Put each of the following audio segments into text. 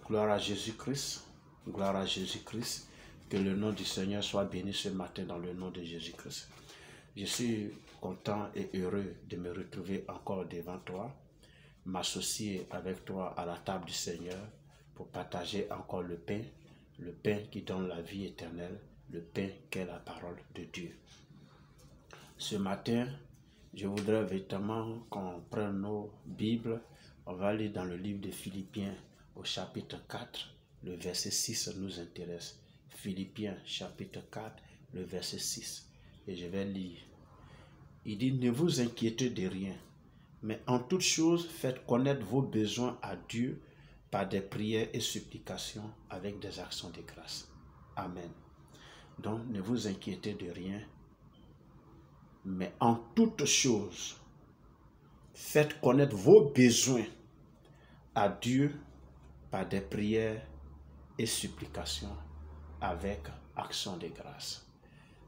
Gloire à Jésus-Christ. Gloire à Jésus-Christ. Que le nom du Seigneur soit béni ce matin dans le nom de Jésus-Christ. Je suis content et heureux de me retrouver encore devant toi, m'associer avec toi à la table du Seigneur pour partager encore le pain qui donne la vie éternelle, le pain qu'est la parole de Dieu. Ce matin, je voudrais véritablement qu'on prenne nos Bibles. On va lire dans le livre de Philippiens au chapitre 4, le verset 6 nous intéresse. Philippiens chapitre 4, le verset 6. Et je vais lire. Il dit, ne vous inquiétez de rien, mais en toute chose, faites connaître vos besoins à Dieu par des prières et supplications avec des actions de grâce. Amen. Donc, ne vous inquiétez de rien, mais en toute chose, faites connaître vos besoins à Dieu par des prières et supplications avec action de grâce.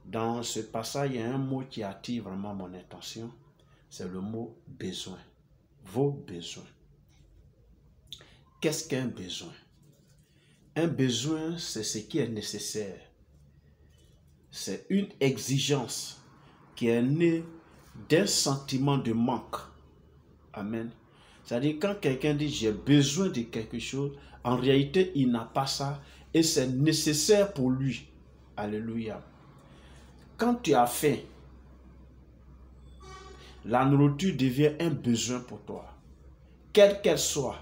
Dans ce passage, il y a un mot qui attire vraiment mon attention, c'est le mot besoin. Vos besoins. Qu'est-ce qu'un besoin? Un besoin, c'est ce qui est nécessaire. C'est une exigence qui est née d'un sentiment de manque. Amen. C'est-à-dire quand quelqu'un dit j'ai besoin de quelque chose, en réalité il n'a pas ça et c'est nécessaire pour lui. Alléluia. Quand tu as faim, la nourriture devient un besoin pour toi. Quelle qu'elle soit,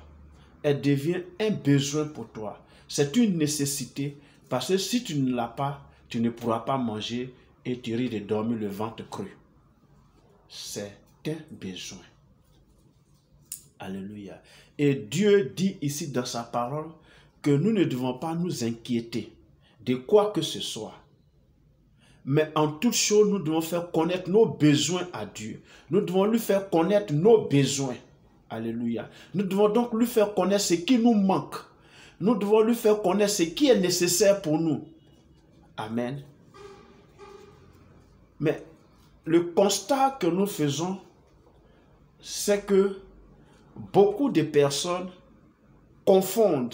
elle devient un besoin pour toi. C'est une nécessité parce que si tu ne l'as pas, tu ne pourras pas manger et tu risques de dormir le ventre cru. C'est un besoin. Alléluia. Et Dieu dit ici dans sa parole que nous ne devons pas nous inquiéter de quoi que ce soit. Mais en toute chose, nous devons faire connaître nos besoins à Dieu. Nous devons lui faire connaître nos besoins. Alléluia. Nous devons donc lui faire connaître ce qui nous manque. Nous devons lui faire connaître ce qui est nécessaire pour nous. Amen. Mais le constat que nous faisons, c'est que beaucoup de personnes confondent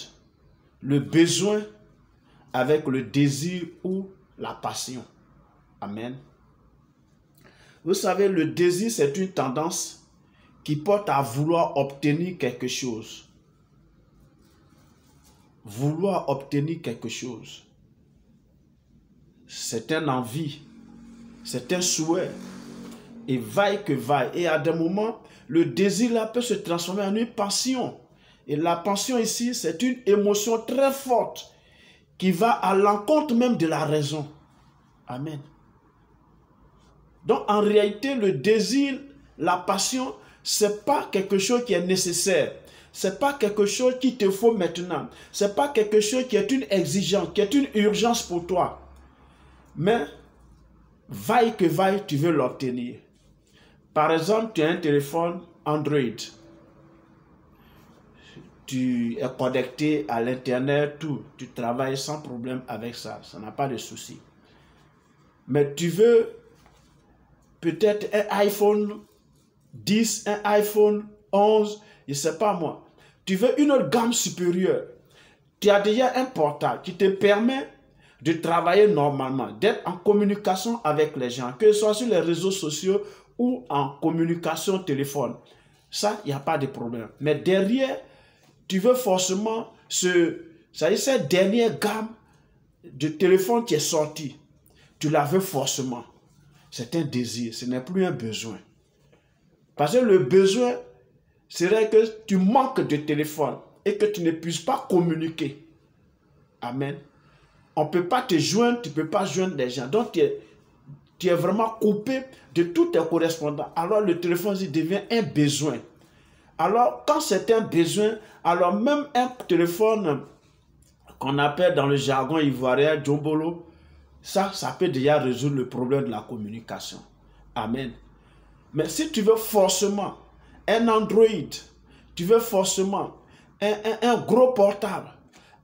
le besoin avec le désir ou la passion. Amen. Vous savez, le désir, c'est une tendance qui porte à vouloir obtenir quelque chose. Vouloir obtenir quelque chose. C'est une envie, c'est un souhait. Et vaille que vaille. Et à des moments, le désir là peut se transformer en une passion. Et la passion ici, c'est une émotion très forte qui va à l'encontre même de la raison. Amen. Donc en réalité, le désir, la passion, c'est pas quelque chose qui est nécessaire. C'est pas quelque chose qu'il te faut maintenant. C'est pas quelque chose qui est une exigence, qui est une urgence pour toi. Mais vaille que vaille, tu veux l'obtenir. Par exemple, tu as un téléphone Android. Tu es connecté à l'internet, tout. Tu travailles sans problème avec ça. Ça n'a pas de souci. Mais tu veux peut-être un iPhone 10, un iPhone 11, je ne sais pas moi. Tu veux une autre gamme supérieure. Tu as déjà un portable qui te permet de travailler normalement, d'être en communication avec les gens, que ce soit sur les réseaux sociaux ou en communication téléphone. Ça, il n'y a pas de problème. Mais derrière, tu veux forcément cette dernière gamme de téléphone qui est sortie. Tu la veux forcément. C'est un désir, ce n'est plus un besoin. Parce que le besoin serait que tu manques de téléphone et que tu ne puisses pas communiquer. Amen. On ne peut pas te joindre, tu ne peux pas joindre les gens. Donc, tu es vraiment coupé de tous tes correspondants. Alors, le téléphone devient un besoin. Alors, quand c'est un besoin, alors même un téléphone qu'on appelle dans le jargon ivoirien Djombolo, ça peut déjà résoudre le problème de la communication. Amen. Mais si tu veux forcément un Android, tu veux forcément un gros portable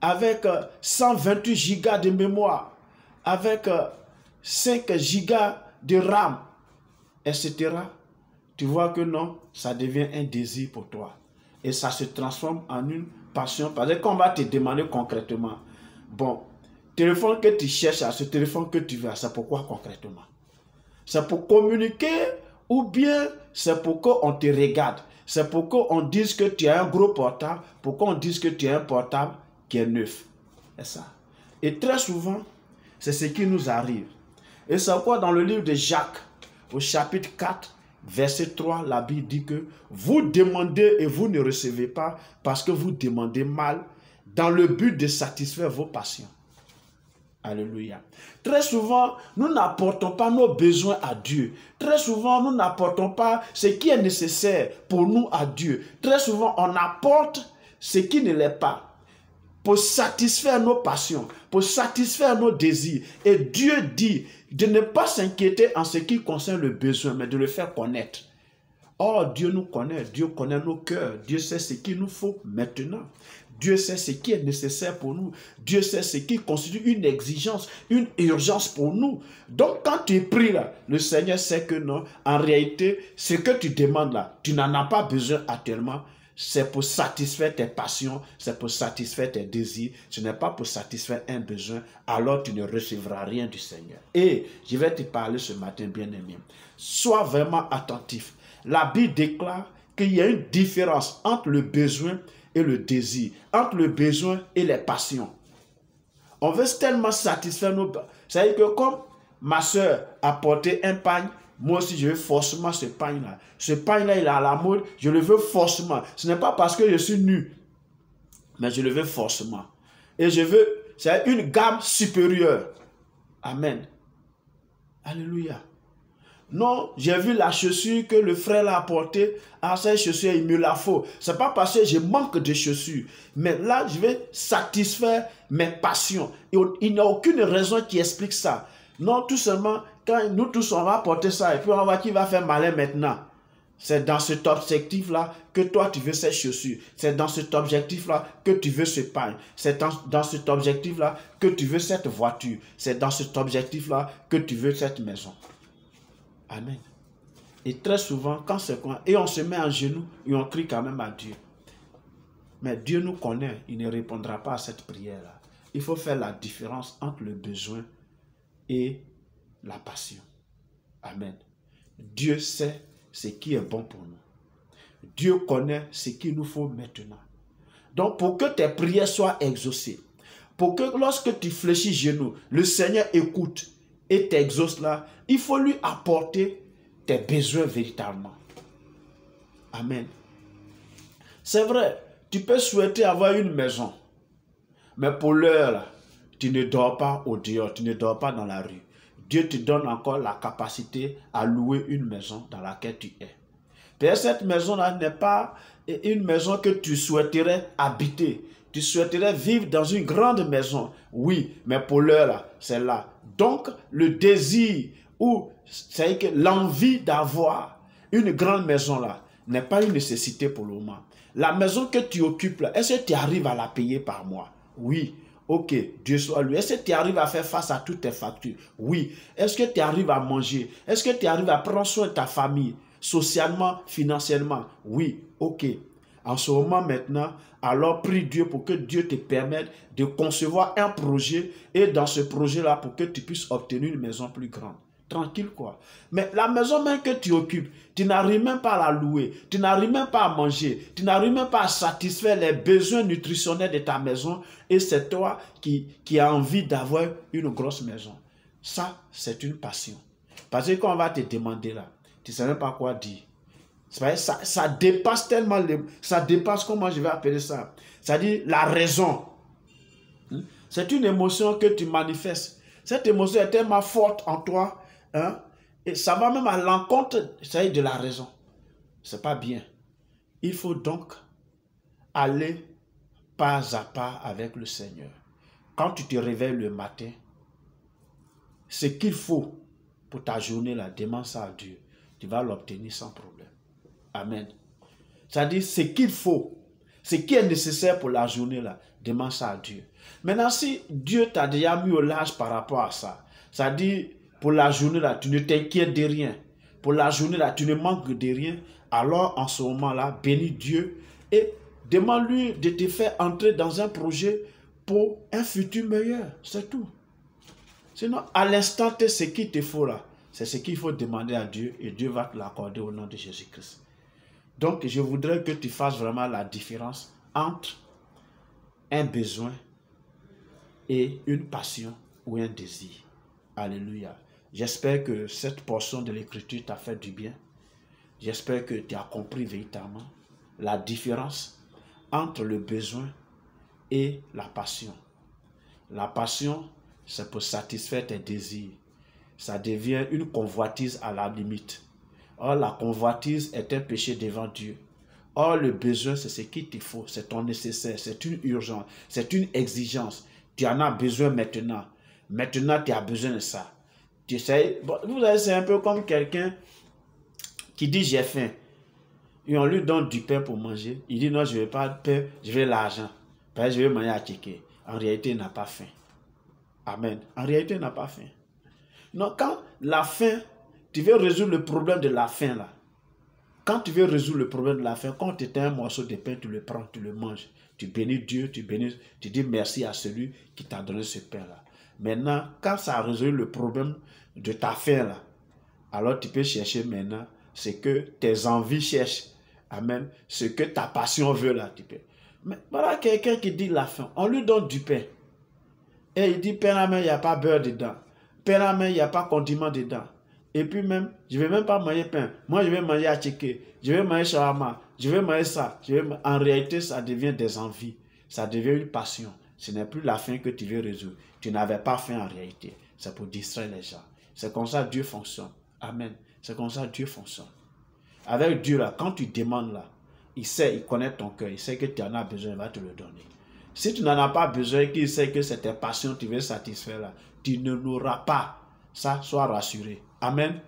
avec 128 gigas de mémoire, avec 5 gigas de RAM, etc., tu vois que non, ça devient un désir pour toi. Et ça se transforme en une passion, parce qu'on va te demander concrètement, bon, téléphone que tu cherches, ce téléphone que tu veux, c'est pourquoi concrètement? C'est pour communiquer ou bien c'est pour qu'on te regarde? C'est pour qu'on dise que tu as un gros portable, pour qu'on dise que tu as un portable qui est neuf. C'est ça. Et très souvent, c'est ce qui nous arrive. Et c'est pourquoi dans le livre de Jacques, au chapitre 4, verset 3, la Bible dit que vous demandez et vous ne recevez pas parce que vous demandez mal dans le but de satisfaire vos passions. Alléluia. Très souvent, nous n'apportons pas nos besoins à Dieu. Très souvent, nous n'apportons pas ce qui est nécessaire pour nous à Dieu. Très souvent, on apporte ce qui ne l'est pas pour satisfaire nos passions, pour satisfaire nos désirs. Et Dieu dit de ne pas s'inquiéter en ce qui concerne le besoin, mais de le faire connaître. Or, Dieu nous connaît, Dieu connaît nos cœurs, Dieu sait ce qu'il nous faut maintenant. Dieu sait ce qui est nécessaire pour nous. Dieu sait ce qui constitue une exigence, une urgence pour nous. Donc, quand tu pries là, le Seigneur sait que non, en réalité, ce que tu demandes là, tu n'en as pas besoin actuellement. C'est pour satisfaire tes passions, c'est pour satisfaire tes désirs. Ce n'est pas pour satisfaire un besoin, alors tu ne recevras rien du Seigneur. Et je vais te parler ce matin, bien-aimé. Sois vraiment attentif. La Bible déclare qu'il y a une différence entre le besoin et le désir, entre le besoin et les passions. On veut tellement satisfaire nos... C'est-à-dire que comme ma soeur a porté un pagne, moi aussi je veux forcément ce pagne-là. Ce pagne-là, il est à la mode, je le veux forcément. Ce n'est pas parce que je suis nu, mais je le veux forcément. Et je veux, c'est une gamme supérieure. Amen. Alléluia. Non, j'ai vu la chaussure que le frère a apportée. Ah, cette chaussure, il me la faut. Ce n'est pas parce que je manque de chaussures. Mais là, je vais satisfaire mes passions. Et il n'y a aucune raison qui explique ça. Non, tout seulement, quand nous tous, on va porter ça. Et puis on va voir qui va faire malin maintenant. C'est dans cet objectif-là que toi, tu veux cette chaussure. C'est dans cet objectif-là que tu veux ce pain. C'est dans cet objectif-là que tu veux cette voiture. C'est dans cet objectif-là que tu veux cette maison. Amen. Et très souvent, quand c'est quoi, et on se met en genoux et on crie quand même à Dieu. Mais Dieu nous connaît, il ne répondra pas à cette prière-là. Il faut faire la différence entre le besoin et la passion. Amen. Dieu sait ce qui est bon pour nous. Dieu connaît ce qu'il nous faut maintenant. Donc, pour que tes prières soient exaucées, pour que lorsque tu fléchis genoux, le Seigneur écoute et t'exauce là, il faut lui apporter tes besoins véritablement. Amen. C'est vrai, tu peux souhaiter avoir une maison, mais pour l'heure là, tu ne dors pas au dehors, tu ne dors pas dans la rue. Dieu te donne encore la capacité à louer une maison dans laquelle tu es. Peut-être cette maison-là n'est pas une maison que tu souhaiterais habiter. Tu souhaiterais vivre dans une grande maison. Oui, mais pour l'heure, là, c'est là. Donc, le désir ou c'est que l'envie d'avoir une grande maison là n'est pas une nécessité pour le moment. La maison que tu occupes là, est-ce que tu arrives à la payer par mois? Oui. Ok, Dieu soit lui. Est-ce que tu arrives à faire face à toutes tes factures? Oui. Est-ce que tu arrives à manger? Est-ce que tu arrives à prendre soin de ta famille? Socialement, financièrement? Oui. Ok. En ce moment maintenant, alors prie Dieu pour que Dieu te permette de concevoir un projet et dans ce projet-là pour que tu puisses obtenir une maison plus grande. Tranquille quoi. Mais la maison même que tu occupes, tu n'arrives même pas à la louer, tu n'arrives même pas à manger, tu n'arrives même pas à satisfaire les besoins nutritionnels de ta maison et c'est toi qui as envie d'avoir une grosse maison. Ça, c'est une passion. Parce que quand on va te demander là, tu ne sais même pas quoi dire. Ça dépasse tellement, ça dépasse, comment je vais appeler ça? C'est-à-dire la raison. C'est une émotion que tu manifestes. Cette émotion est tellement forte en toi, hein, et ça va même à l'encontre de la raison. C'est pas bien. Il faut donc aller pas à pas avec le Seigneur. Quand tu te réveilles le matin, ce qu'il faut pour ta journée, là, demande ça à Dieu. Tu vas l'obtenir sans problème. Amen. C'est-à-dire ce qu'il faut, ce qui est nécessaire pour la journée, là, demande ça à Dieu. Maintenant, si Dieu t'a déjà mis au large par rapport à ça, c'est-à-dire pour la journée, là, tu ne t'inquiètes de rien. Pour la journée, là, tu ne manques de rien. Alors, en ce moment-là, bénis Dieu et Demande-lui de te faire entrer dans un projet pour un futur meilleur. C'est tout. Sinon, à l'instant T, ce qu'il te faut là, c'est ce qu'il faut demander à Dieu et Dieu va te l'accorder au nom de Jésus-Christ. Donc, je voudrais que tu fasses vraiment la différence entre un besoin et une passion ou un désir. Alléluia. J'espère que cette portion de l'écriture t'a fait du bien. J'espère que tu as compris véritablement la différence entre le besoin et la passion. La passion, c'est pour satisfaire tes désirs. Ça devient une convoitise à la limite. Or, la convoitise est un péché devant Dieu. Or, le besoin, c'est ce qu'il te faut, c'est ton nécessaire, c'est une urgence, c'est une exigence. Tu en as besoin maintenant. Maintenant, tu as besoin de ça. Tu sais, bon, vous savez, c'est un peu comme quelqu'un qui dit j'ai faim. Et on lui donne du pain pour manger. Il dit non, je ne veux pas de pain, je veux l'argent. Je vais manger à checker. En réalité, il n'a pas faim. Amen. En réalité, il n'a pas faim. Non, quand la faim, tu veux résoudre le problème de la faim là. Quand tu veux résoudre le problème de la faim, quand tu as un morceau de pain, tu le prends, tu le manges. Tu bénis Dieu, tu dis merci à celui qui t'a donné ce pain-là. Maintenant, quand ça a résolu le problème de ta faim là, alors tu peux chercher maintenant ce que tes envies cherchent. Amen. Ce que ta passion veut là, tu peux. Mais voilà quelqu'un qui dit la faim. On lui donne du pain. Et il dit, pain à main, il n'y a pas beurre dedans. Pain à main, il n'y a pas condiment dedans. Et puis même, je ne vais même pas manger pain. Moi, je vais manger à tchéké. Je vais manger shawarma. Je vais manger ça. En réalité, ça devient des envies. Ça devient une passion. Ce n'est plus la faim que tu veux résoudre. Tu n'avais pas faim en réalité. C'est pour distraire les gens. C'est comme ça que Dieu fonctionne. Amen. C'est comme ça que Dieu fonctionne. Avec Dieu, là, quand tu demandes, là, il sait, il connaît ton cœur. Il sait que tu en as besoin, il va te le donner. Si tu n'en as pas besoin, qu'il sait que c'est tes passions que tu veux satisfaire, là, tu ne l'auras pas. Ça, sois rassuré. Amen.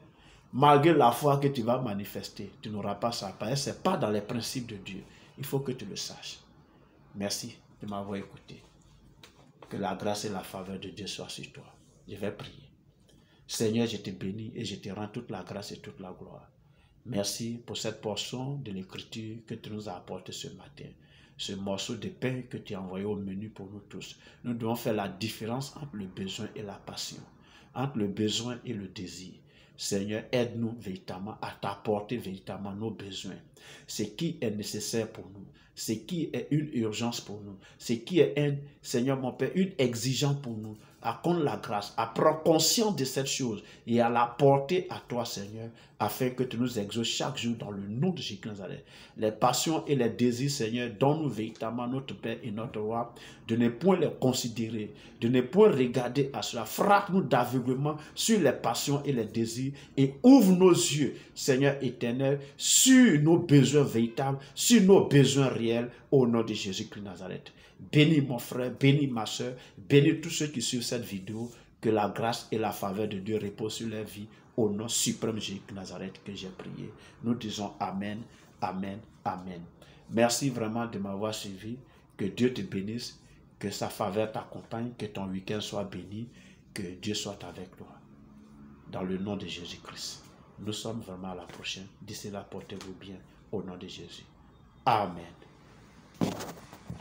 Malgré la foi que tu vas manifester, tu n'auras pas ça. Parce que ce n'est pas dans les principes de Dieu. Il faut que tu le saches. Merci de m'avoir écouté. Que la grâce et la faveur de Dieu soient sur toi. Je vais prier. Seigneur, je te bénis et je te rends toute la grâce et toute la gloire. Merci pour cette portion de l'écriture que tu nous as apportée ce matin. Ce morceau de pain que tu as envoyé au menu pour nous tous. Nous devons faire la différence entre le besoin et la passion. Entre le besoin et le désir. Seigneur, aide-nous véritablement à t'apporter véritablement nos besoins. Ce qui est nécessaire pour nous. Ce qui est une urgence pour nous. Ce qui est, Seigneur mon Père, une exigence pour nous. Accorde la grâce, à prendre conscience de cette chose et à la porter à toi, Seigneur, afin que tu nous exauces chaque jour dans le nom de Jésus de Nazareth. Les passions et les désirs, Seigneur, donne-nous véritablement notre Père et notre Roi, de ne point les considérer, de ne point regarder à cela. Frappe-nous d'aveuglement sur les passions et les désirs et ouvre nos yeux, Seigneur éternel, sur nos besoins véritables, sur nos besoins réels, au nom de Jésus-Christ de Nazareth. Bénis mon frère, bénis ma soeur, bénis tous ceux qui suivent cette vidéo, que la grâce et la faveur de Dieu reposent sur leur vie, au nom suprême de Jésus de Nazareth que j'ai prié. Nous disons Amen, Amen, Amen. Merci vraiment de m'avoir suivi, que Dieu te bénisse, que sa faveur t'accompagne, que ton week-end soit béni, que Dieu soit avec toi. Dans le nom de Jésus-Christ. Nous sommes vraiment à la prochaine. D'ici là, portez-vous bien, au nom de Jésus. Amen.